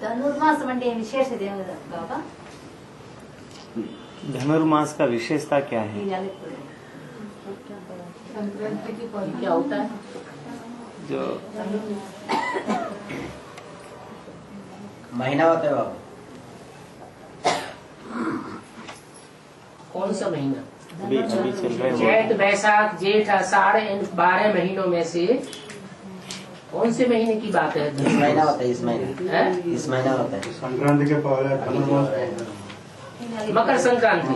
धनुर्मास म्हणजे विशेषते बाबा। धनुर्मास का विशेषता क्या है? संक्रांति की क्या होता है? जो महीना होता है बाबा। कौन सा महीना? अभी चल रहा है चैत बैसाख जेठ आषाढ़ इन 12 महीनों में से कौन से महीने की बात है? इस महीना होता है, इस महीना इस महीना होता है। संक्रांति के पहले मकर संक्रांति।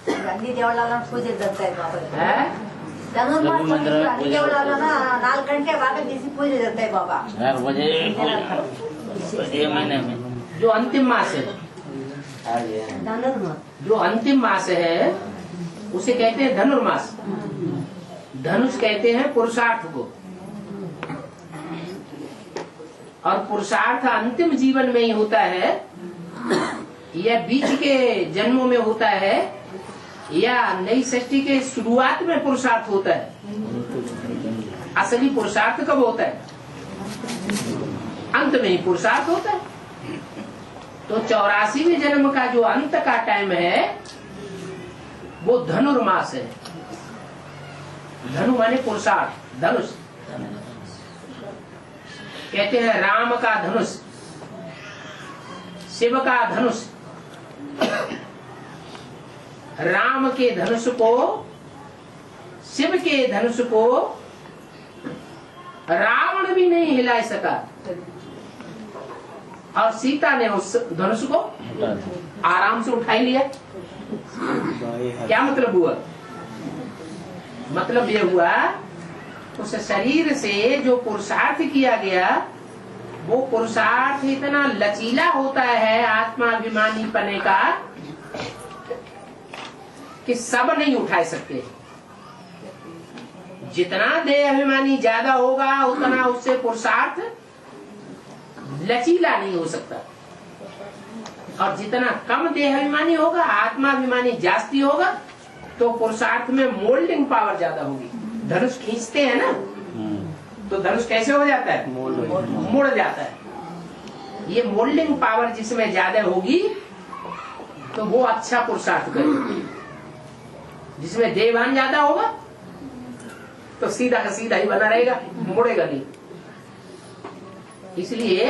गांधी देवळाला पूजे जाताय बाबा। है? धनुर्मास गांधी देवळाला ना 4 घंटे बाद किसी पूजे जाताय बाबा। 4 बजे ये महीने में जो अंतिम मास है, धनुर्मास जो अंतिम मास है उसे कहते हैं धनुर्मास। धनुष कहते हैं पुरुषार्थ को, और पुरुषार्थ अंतिम जीवन में ही होता है या बीच के जन्मों में होता है या नई सृष्टि के शुरुआत में पुरुषार्थ होता है। असली पुरुषार्थ कब होता है? अंत में ही पुरुषार्थ होता है। तो 84वें जन्म का जो अंत का टाइम है वो धनुर्मास है। धनु माने पुरुषार्थ, धनुष कहते हैं राम का धनुष, शिव का धनुष। राम के धनुष को, शिव के धनुष को रावण भी नहीं हिला सका, और सीता ने उस धनुष को आराम से उठा लिया। क्या मतलब हुआ? मतलब ये हुआ उस शरीर से जो पुरुषार्थ किया गया वो पुरुषार्थ इतना लचीला होता है आत्माभिमानी पने का कि सब नहीं उठा सकते। जितना देह अभिमानी ज्यादा होगा उतना उससे पुरुषार्थ लचीला नहीं हो सकता, और जितना कम देह अभिमानी होगा, आत्माभिमानी जास्ती होगा, तो पुरुषार्थ में मोल्डिंग पावर ज्यादा होगी। धनुष खींचते हैं ना, तो धनुष कैसे हो जाता है? मुड़ जाता है। ये मोल्डिंग पावर जिसमें ज्यादा होगी तो वो अच्छा पुरुषार्थ करेगी। जिसमें देहभान ज्यादा होगा तो सीधा का सीधा ही बना रहेगा, मुड़ेगा नहीं। इसलिए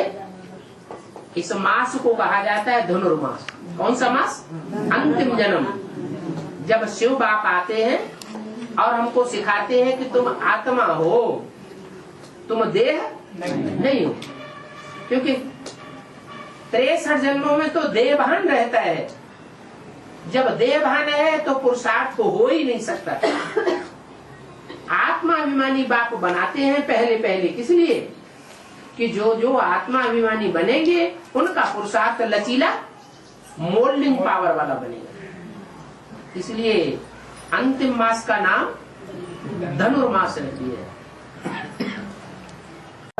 इस मास को कहा जाता है धनुर्मास। कौन सा मास? अंतिम जन्म, जब शिव बाप आते हैं और हमको सिखाते हैं कि तुम आत्मा हो, तुम देह नहीं हो। क्योंकि 63 जन्मों में तो देहभान रहता है। जब देहभान है तो पुरुषार्थ को हो ही नहीं सकता। आत्माभिमानी बाप बनाते हैं पहले किस लिए? कि जो आत्माभिमानी बनेंगे उनका पुरुषार्थ लचीला मोल्डिंग पावर वाला बनेगा। इसलिए अंतिम मास का नाम धनुर्मास रखी है।